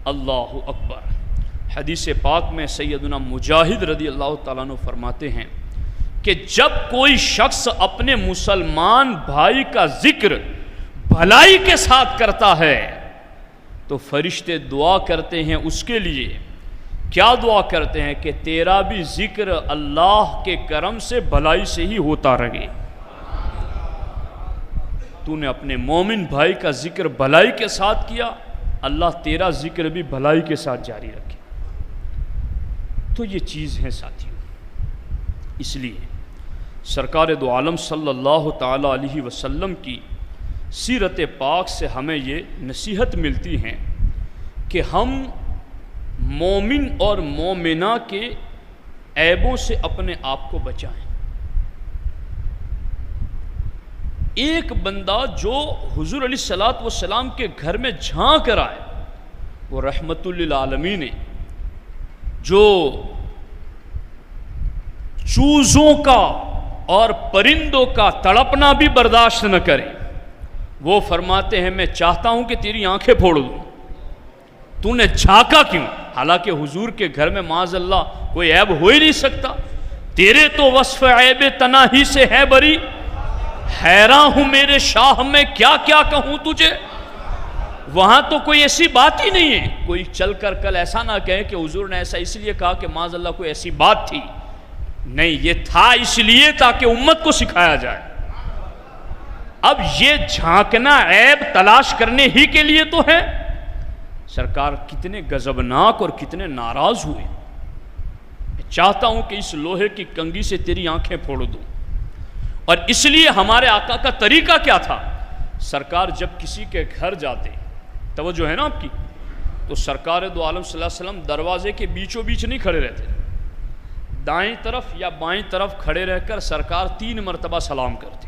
اللہ اکبر۔ حدیث پاک میں سیدنا مجاہد رضی اللہ تعالیٰ عنہ فرماتے ہیں کہ جب کوئی شخص اپنے مسلمان بھائی کا ذکر بھلائی کے ساتھ کرتا ہے تو فرشتے دعا کرتے ہیں اس کے لیے۔ کیا دعا کرتے ہیں؟ کہ تیرا بھی ذکر اللہ کے کرم سے بھلائی سے ہی ہوتا رہے۔ تو نے اپنے مومن بھائی کا ذکر بھلائی کے ساتھ کیا، اللہ تیرا ذکر بھی بھلائی کے ساتھ جاری رکھے۔ تو یہ چیز ہے ساتھیوں، اس لیے سرکار دو عالم صلی اللہ تعالی علیہ وسلم کی سیرت پاک سے ہمیں یہ نصیحت ملتی ہے کہ ہم مومن اور مومنہ کے عیبوں سے اپنے آپ کو بچائیں۔ ایک بندہ جو حضور علیہ الصلوۃ والسلام کے گھر میں جھانک کر آئے، وہ رحمت للعالمین ہے، جو چوزوں کا اور پرندوں کا تڑپنا بھی برداشت نہ کرے، وہ فرماتے ہیں میں چاہتا ہوں کہ تیری آنکھیں پھوڑ دوں، تو نے جھانکا کیوں؟ حالانکہ حضور کے گھر میں معاذ اللہ کوئی عیب ہو ہی نہیں سکتا، تیرے تو وصف عیب تناہی سے ہے بری، حیران ہوں میرے شاہ میں کیا کیا کہوں تجھے۔ وہاں تو کوئی ایسی بات ہی نہیں ہے، کوئی چل کر کل ایسا نہ کہے کہ حضور نے ایسا اس لیے کہا کہ معاذ اللہ کوئی ایسی بات تھی، نہیں، یہ تھا اس لیے تاکہ امت کو سکھایا جائے۔ اب یہ جھانکنا عیب تلاش کرنے ہی کے لیے تو ہے۔ سرکار کتنے غضبناک اور کتنے ناراض ہوئے، میں چاہتا ہوں کہ اس لوہے کی کنگھی سے تیری آنکھیں پھوڑ دوں۔ اور اس لیے ہمارے آقا کا طریقہ کیا تھا؟ سرکار جب کسی کے گھر جاتے، توجہ ہے نا آپ کی، تو سرکار دو عالم صلی اللہ علیہ وسلم دروازے کے بیچوں بیچ نہیں کھڑے رہتے، دائیں طرف یا بائیں طرف کھڑے رہ کر سرکار 3 مرتبہ سلام کرتے،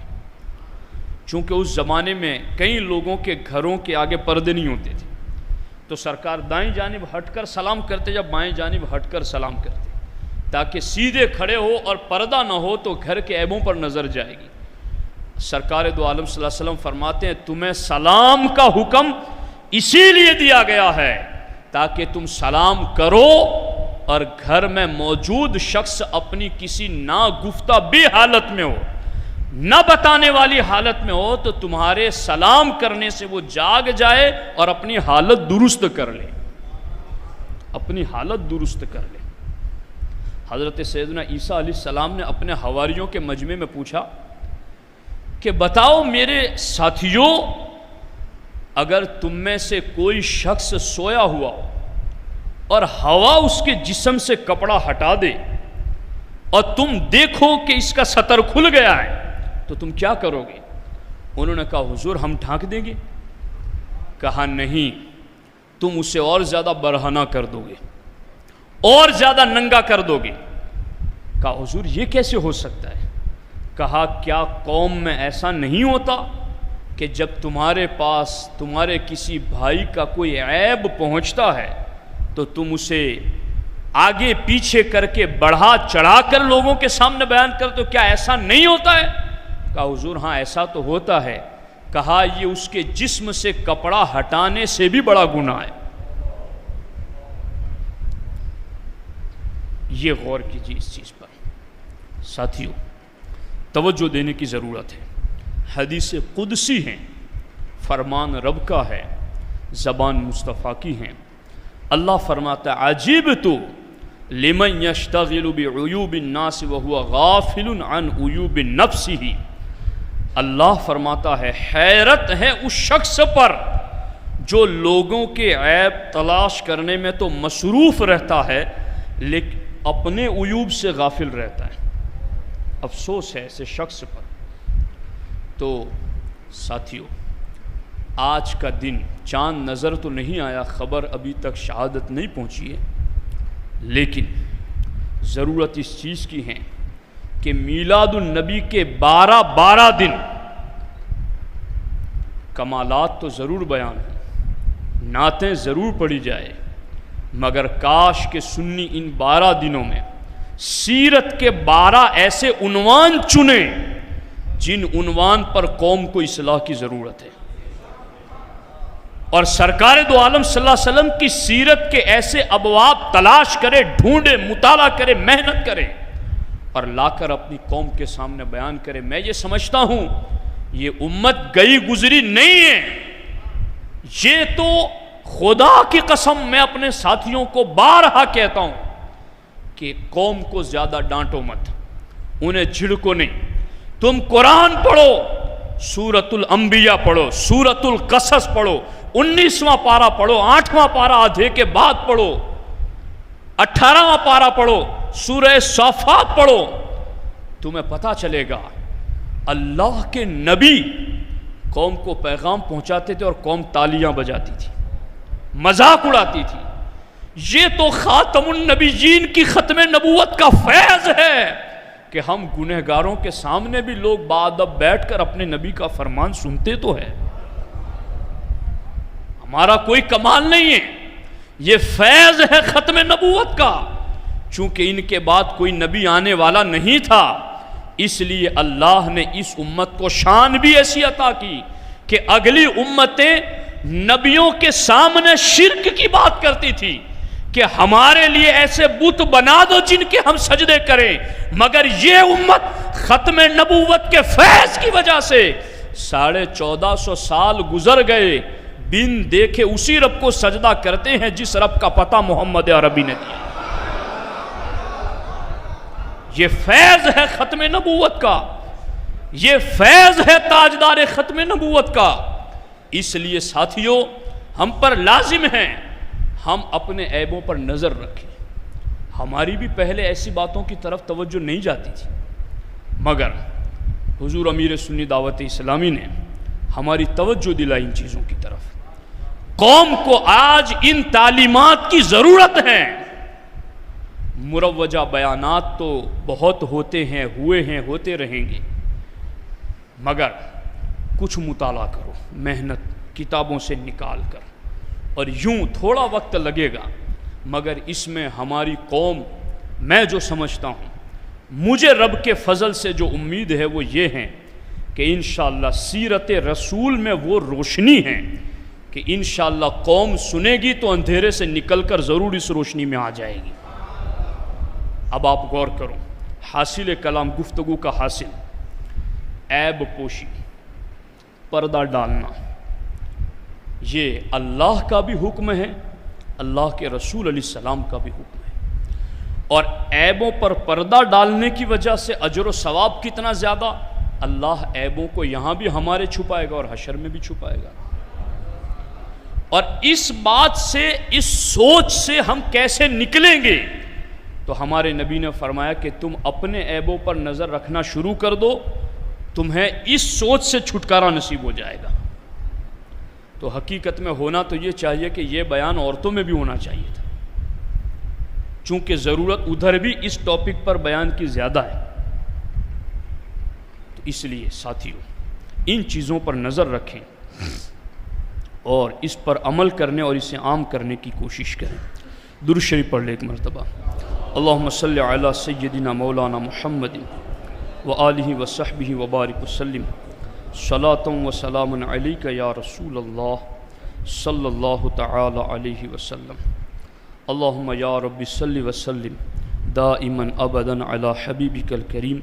چونکہ اس زمانے میں کئی لوگوں کے گھروں کے آگے پردے نہیں ہوتے تھے، تو سرکار دائیں جانب ہٹ کر سلام کرتے یا بائیں جانب ہٹ کر سلام کرتے، تاکہ سیدھے کھڑے ہو اور پردہ نہ ہو تو گھر کے عیبوں پر نظر جائے گی۔ سرکار دو عالم صلی اللہ علیہ وسلم فرماتے ہیں تمہیں سلام کا حکم اسی لیے دیا گیا ہے تاکہ تم سلام کرو اور گھر میں موجود شخص اپنی کسی ناگفتہ بے حالت میں ہو، نہ بتانے والی حالت میں ہو، تو تمہارے سلام کرنے سے وہ جاگ جائے اور اپنی حالت درست کر لے، اپنی حالت درست کر لے۔ حضرت سیدنا عیسیٰ علیہ السلام نے اپنے حواریوں کے مجمع میں پوچھا کہ بتاؤ میرے ساتھیوں، اگر تم میں سے کوئی شخص سویا ہوا اور ہوا اس کے جسم سے کپڑا ہٹا دے اور تم دیکھو کہ اس کا سطر کھل گیا ہے تو تم کیا کرو گے؟ انہوں نے کہا حضور ہم ڈھانک دیں گے۔ کہا نہیں، تم اسے اور زیادہ برہنہ کر دو گے، اور زیادہ ننگا کر دو گے۔ کہا حضور یہ کیسے ہو سکتا ہے؟ کہا کیا قوم میں ایسا نہیں ہوتا کہ جب تمہارے پاس تمہارے کسی بھائی کا کوئی عیب پہنچتا ہے تو تم اسے آگے پیچھے کر کے بڑھا چڑھا کر لوگوں کے سامنے بیان کرتے ہو؟ کیا ایسا نہیں ہوتا ہے؟ کہا حضور ہاں ایسا تو ہوتا ہے۔ کہا یہ اس کے جسم سے کپڑا ہٹانے سے بھی بڑا گناہ ہے۔ یہ غور کیجیے اس چیز پر ساتھیوں، توجہ دینے کی ضرورت ہے۔ حدیث قدسی ہیں، فرمان رب کا ہے، زبان مصطفیٰ کی ہیں۔ اللہ فرماتا ہے عجیبت لمن یشتغل بعیوب الناس وهو غافل عن عیوب نفسہ۔ اللہ فرماتا ہے حیرت ہے اس شخص پر جو لوگوں کے عیب تلاش کرنے میں تو مصروف رہتا ہے لیکن اپنے عیوب سے غافل رہتا ہے۔ افسوس ہے ایسے شخص پر۔ تو ساتھیوں، آج کا دن چاند نظر تو نہیں آیا، خبر ابھی تک شہادت نہیں پہنچی ہے، لیکن ضرورت اس چیز کی ہے کہ میلاد النبی کے 12 دن کمالات تو ضرور بیان ہیں، نعتیں ضرور پڑھی جائے، مگر کاش کہ سنی ان 12 دنوں میں سیرت کے 12 ایسے عنوان چنیں جن عنوان پر قوم کو اصلاح کی ضرورت ہے، اور سرکار دو عالم صلی اللہ علیہ وسلم کی سیرت کے ایسے ابواب تلاش کرے، ڈھونڈے، مطالعہ کرے، محنت کرے اور لا کر اپنی قوم کے سامنے بیان کرے۔ میں یہ سمجھتا ہوں یہ امت گئی گزری نہیں ہے، یہ تو خدا کی قسم میں اپنے ساتھیوں کو بارہا کہتا ہوں کہ قوم کو زیادہ ڈانٹو مت، انہیں جھڑکو نہیں۔ تم قرآن پڑھو، سورۃ الانبیاء پڑھو، سورۃ القصص پڑھو، 19واں پارہ پڑھو، 8واں پارہ آدھے کے بعد پڑھو، 18واں پارہ پڑھو، سورہ صافات پڑھو، تمہیں پتہ چلے گا اللہ کے نبی قوم کو پیغام پہنچاتے تھے اور قوم تالیاں بجاتی تھی، مذاق اڑاتی تھی۔ یہ تو خاتم النبیین کی ختم نبوت کا فیض ہے کہ ہم گنہگاروں کے سامنے بھی لوگ بادب بیٹھ کر اپنے نبی کا فرمان سنتے تو ہے۔ ہمارا کوئی کمال نہیں ہے، یہ فیض ہے ختم نبوت کا۔ چونکہ ان کے بعد کوئی نبی آنے والا نہیں تھا، اس لیے اللہ نے اس امت کو شان بھی ایسی عطا کی کہ اگلی امتیں نبیوں کے سامنے شرک کی بات کرتی تھی کہ ہمارے لیے ایسے بت بنا دو جن کے ہم سجدے کریں، مگر یہ امت ختم نبوت کے فیض کی وجہ سے 1450 سال گزر گئے، بن دیکھے اسی رب کو سجدہ کرتے ہیں جس رب کا پتہ محمد عربی نے دیا۔ یہ فیض ہے ختم نبوت کا، یہ فیض ہے تاجدار ختم نبوت کا۔ اس لیے ساتھیوں، ہم پر لازم ہے ہم اپنے عیبوں پر نظر رکھیں۔ ہماری بھی پہلے ایسی باتوں کی طرف توجہ نہیں جاتی تھی، مگر حضور امیر سنی دعوت اسلامی نے ہماری توجہ دلائی ان چیزوں کی طرف۔ قوم کو آج ان تعلیمات کی ضرورت ہے۔ مروجہ بیانات تو بہت ہوتے ہیں، ہوئے ہیں، ہوتے رہیں گے، مگر کچھ مطالعہ کرو، محنت کتابوں سے نکال کر، اور یوں تھوڑا وقت لگے گا، مگر اس میں ہماری قوم، میں جو سمجھتا ہوں، مجھے رب کے فضل سے جو امید ہے وہ یہ ہے کہ انشاءاللہ سیرت رسول میں وہ روشنی ہے کہ انشاءاللہ قوم سنے گی تو اندھیرے سے نکل کر ضرور اس روشنی میں آ جائے گی۔ اب آپ غور کرو، حاصل کلام گفتگو کا حاصل عیب پوشی، پردہ ڈالنا، یہ اللہ کا بھی حکم ہے، اللہ کے رسول علیہ السلام کا بھی حکم ہے۔ اور عیبوں پر پردہ ڈالنے کی وجہ سے اجر و ثواب کتنا زیادہ، اللہ عیبوں کو یہاں بھی ہمارے چھپائے گا اور حشر میں بھی چھپائے گا۔ اور اس بات سے، اس سوچ سے ہم کیسے نکلیں گے؟ تو ہمارے نبی نے فرمایا کہ تم اپنے عیبوں پر نظر رکھنا شروع کر دو، تمہیں اس سوچ سے چھٹکارا نصیب ہو جائے گا۔ تو حقیقت میں ہونا تو یہ چاہیے کہ یہ بیان عورتوں میں بھی ہونا چاہیے تھا، چونکہ ضرورت ادھر بھی اس ٹاپک پر بیان کی زیادہ ہے۔ تو اس لیے ساتھیوں، ان چیزوں پر نظر رکھیں اور اس پر عمل کرنے اور اسے عام کرنے کی کوشش کریں۔ درود شریف پڑھ لیں ایک مرتبہ۔ اللہم صلی علی سیدنا مولانا محمد وآلہ وصحبہ وبارک وسلم، صلاۃ و سلام علیک یا رسول اللہ صلی اللہ تعالی علیہ وسلم۔ اللہم یا رب صلی وسلم دائما ابدا علی حبیبک الکریم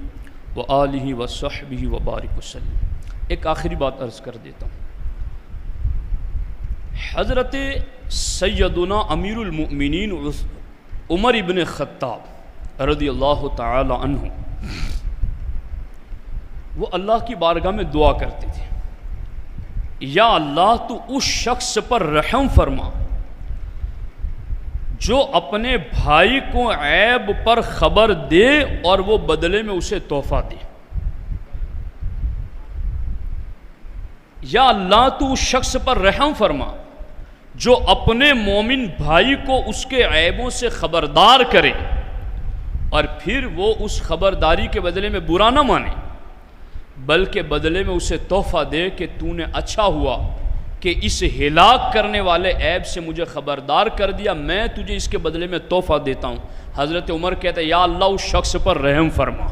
وآلہ وصحبہ وبارک وسلم۔ ایک آخری بات عرض کر دیتا ہوں۔ حضرت سیدنا امیر المؤمنین عمر ابن خطاب رضی اللہ تعالی عنہ، وہ اللہ کی بارگاہ میں دعا کرتے تھے، یا اللہ تو اس شخص پر رحم فرما جو اپنے بھائی کو عیب پر خبر دے اور وہ بدلے میں اسے تحفہ دے۔ یا اللہ تو اس شخص پر رحم فرما جو اپنے مومن بھائی کو اس کے عیبوں سے خبردار کرے اور پھر وہ اس خبرداری کے بدلے میں برا نہ مانے، بلکہ بدلے میں اسے تحفہ دے کہ تو نے اچھا ہوا کہ اس ہلاک کرنے والے عیب سے مجھے خبردار کر دیا، میں تجھے اس کے بدلے میں تحفہ دیتا ہوں۔ حضرت عمر کہتے ہیں یا اللہ اس شخص پر رحم فرما۔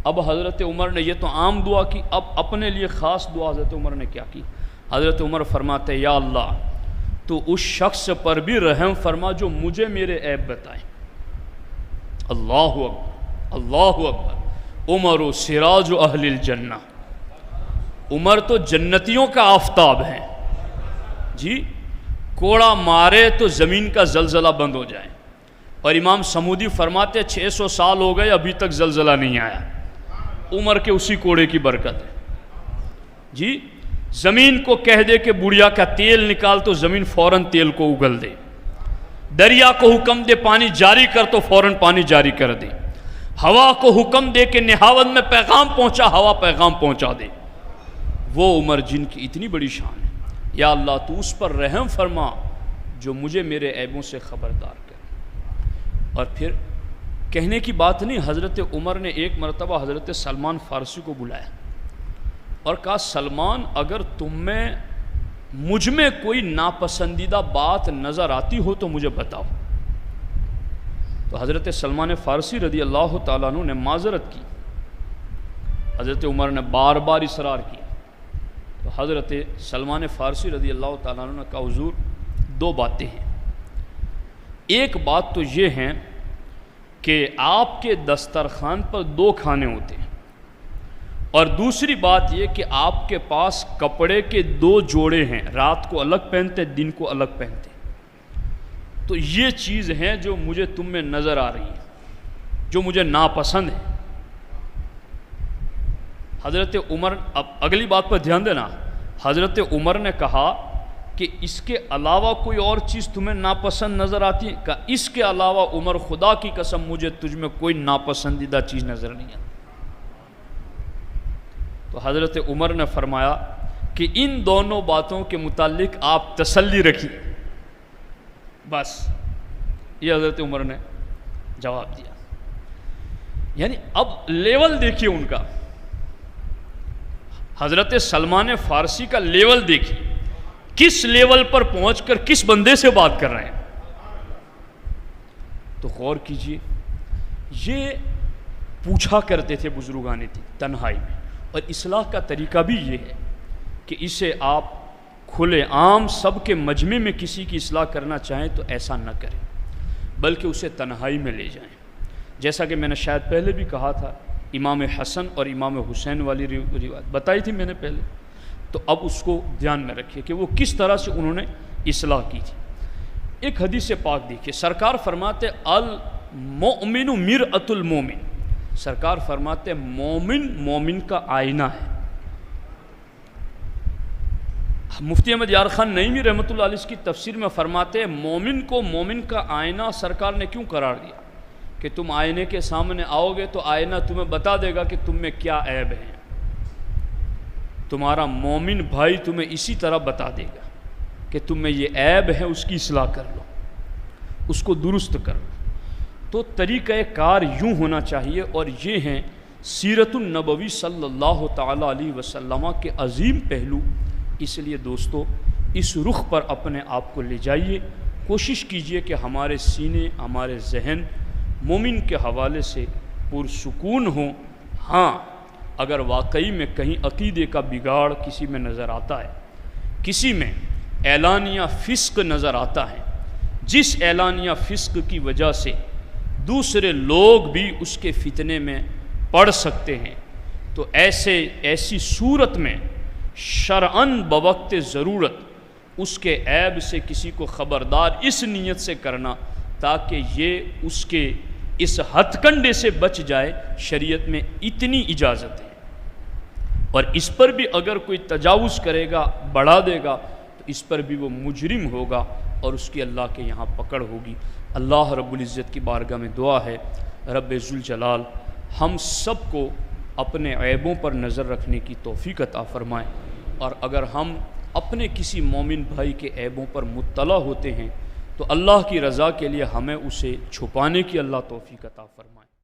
اب حضرت عمر نے، یہ تو عام دعا کی، اب اپنے لیے خاص دعا حضرت عمر نے کیا کی؟ حضرت عمر فرماتے ہیں یا اللہ تو اس شخص پر بھی رحم فرما جو مجھے میرے عیب بتائیں۔ اللہ اکبر، اللہ اکبر۔ عمر و سراج و اہل الجنہ، عمر تو جنتیوں کا آفتاب ہے جی، کوڑا مارے تو زمین کا زلزلہ بند ہو جائے۔ اور امام سمودی فرماتے 600 سال ہو گئے ابھی تک زلزلہ نہیں آیا، عمر کے اسی کوڑے کی برکت ہے جی۔ زمین کو کہہ دے کہ بڑھیا کا تیل نکال تو زمین فوراً تیل کو اگل دے، دریا کو حکم دے پانی جاری کر تو فوراً پانی جاری کر دے، ہوا کو حکم دے کہ نہاون میں پیغام پہنچا ہوا پیغام پہنچا دے۔ وہ عمر جن کی اتنی بڑی شان ہے، یا اللہ تو اس پر رحم فرما جو مجھے میرے عیبوں سے خبردار کر۔ اور پھر کہنے کی بات نہیں، حضرت عمر نے ایک مرتبہ حضرت سلمان فارسی کو بلایا اور کہا سلمان اگر تم میں مجھ میں کوئی ناپسندیدہ بات نظر آتی ہو تو مجھے بتاؤ۔ تو حضرت سلمان فارسی رضی اللہ تعالیٰ عنہ نے معذرت کی، حضرت عمر نے بار بار اصرار کیا، تو حضرت سلمان فارسی رضی اللہ تعالیٰ عنہ نے کہا حضور دو باتیں ہیں، ایک بات تو یہ ہے کہ آپ کے دسترخوان پر 2 کھانے ہوتے ہیں، اور دوسری بات یہ کہ آپ کے پاس کپڑے کے 2 جوڑے ہیں، رات کو الگ پہنتے دن کو الگ پہنتے، تو یہ چیز ہیں جو مجھے تم میں نظر آ رہی ہیں، جو مجھے ناپسند ہے۔ حضرت عمر، اب اگلی بات پر دھیان دینا، حضرت عمر نے کہا کہ اس کے علاوہ کوئی اور چیز تمہیں ناپسند نظر آتی ہے؟ کہ اس کے علاوہ عمر خدا کی قسم مجھے تجھ میں کوئی ناپسندیدہ چیز نظر نہیں آتی۔ تو حضرت عمر نے فرمایا کہ ان دونوں باتوں کے متعلق آپ تسلی رکھیے، بس یہ حضرت عمر نے جواب دیا۔ یعنی اب لیول دیکھیے ان کا، حضرت سلمان فارسی کا لیول دیکھیے، کس لیول پر پہنچ کر کس بندے سے بات کر رہے ہیں۔ تو غور کیجئے، یہ پوچھا کرتے تھے بزرگان دین تنہائی میں، اور اصلاح کا طریقہ بھی یہ ہے کہ اسے آپ کھلے عام سب کے مجمع میں کسی کی اصلاح کرنا چاہیں تو ایسا نہ کریں، بلکہ اسے تنہائی میں لے جائیں۔ جیسا کہ میں نے شاید پہلے بھی کہا تھا، امام حسن اور امام حسین والی روایت بتائی تھی میں نے پہلے، تو اب اس کو دھیان میں رکھیے کہ وہ کس طرح سے انہوں نے اصلاح کی تھی۔ ایک حدیث پاک دیکھیے، سرکار فرماتے المؤمن مرآۃ المؤمن، سرکار فرماتے مومن مومن کا آئینہ ہے۔ مفتی احمد یار خان نعیمی رحمۃ اللہ علیہ اس کی تفسیر میں فرماتے ہیں مومن کو مومن کا آئینہ سرکار نے کیوں قرار دیا کہ تم آئینے کے سامنے آؤ گے تو آئینہ تمہیں بتا دے گا کہ تم میں کیا عیب ہے، تمہارا مومن بھائی تمہیں اسی طرح بتا دے گا کہ تم میں یہ عیب ہے، اس کی اصلاح کر لو، اس کو درست کر لو۔ تو طریقہ کار یوں ہونا چاہیے، اور یہ ہیں سیرت النبوی صلی اللہ تعالیٰ علیہ وسلم کے عظیم پہلو۔ اس لیے دوستو اس رخ پر اپنے آپ کو لے جائیے، کوشش کیجئے کہ ہمارے سینے ہمارے ذہن مومن کے حوالے سے پرسکون ہوں۔ ہاں اگر واقعی میں کہیں عقیدے کا بگاڑ کسی میں نظر آتا ہے، کسی میں اعلانیہ فسق نظر آتا ہے، جس اعلانیہ فسق کی وجہ سے دوسرے لوگ بھی اس کے فتنے میں پڑ سکتے ہیں، تو ایسی صورت میں شرعاً بوقت ضرورت اس کے عیب سے کسی کو خبردار اس نیت سے کرنا تاکہ یہ اس کے اس ہتھ کنڈے سے بچ جائے، شریعت میں اتنی اجازت ہے۔ اور اس پر بھی اگر کوئی تجاوز کرے گا، بڑھا دے گا، تو اس پر بھی وہ مجرم ہوگا اور اس کی اللہ کے یہاں پکڑ ہوگی۔ اللہ رب العزت کی بارگاہ میں دعا ہے، رب ذوالجلال ہم سب کو اپنے عیبوں پر نظر رکھنے کی توفیق عطا فرمائے، اور اگر ہم اپنے کسی مومن بھائی کے عیبوں پر مطلع ہوتے ہیں تو اللہ کی رضا کے لیے ہمیں اسے چھپانے کی اللہ توفیق عطا فرمائے۔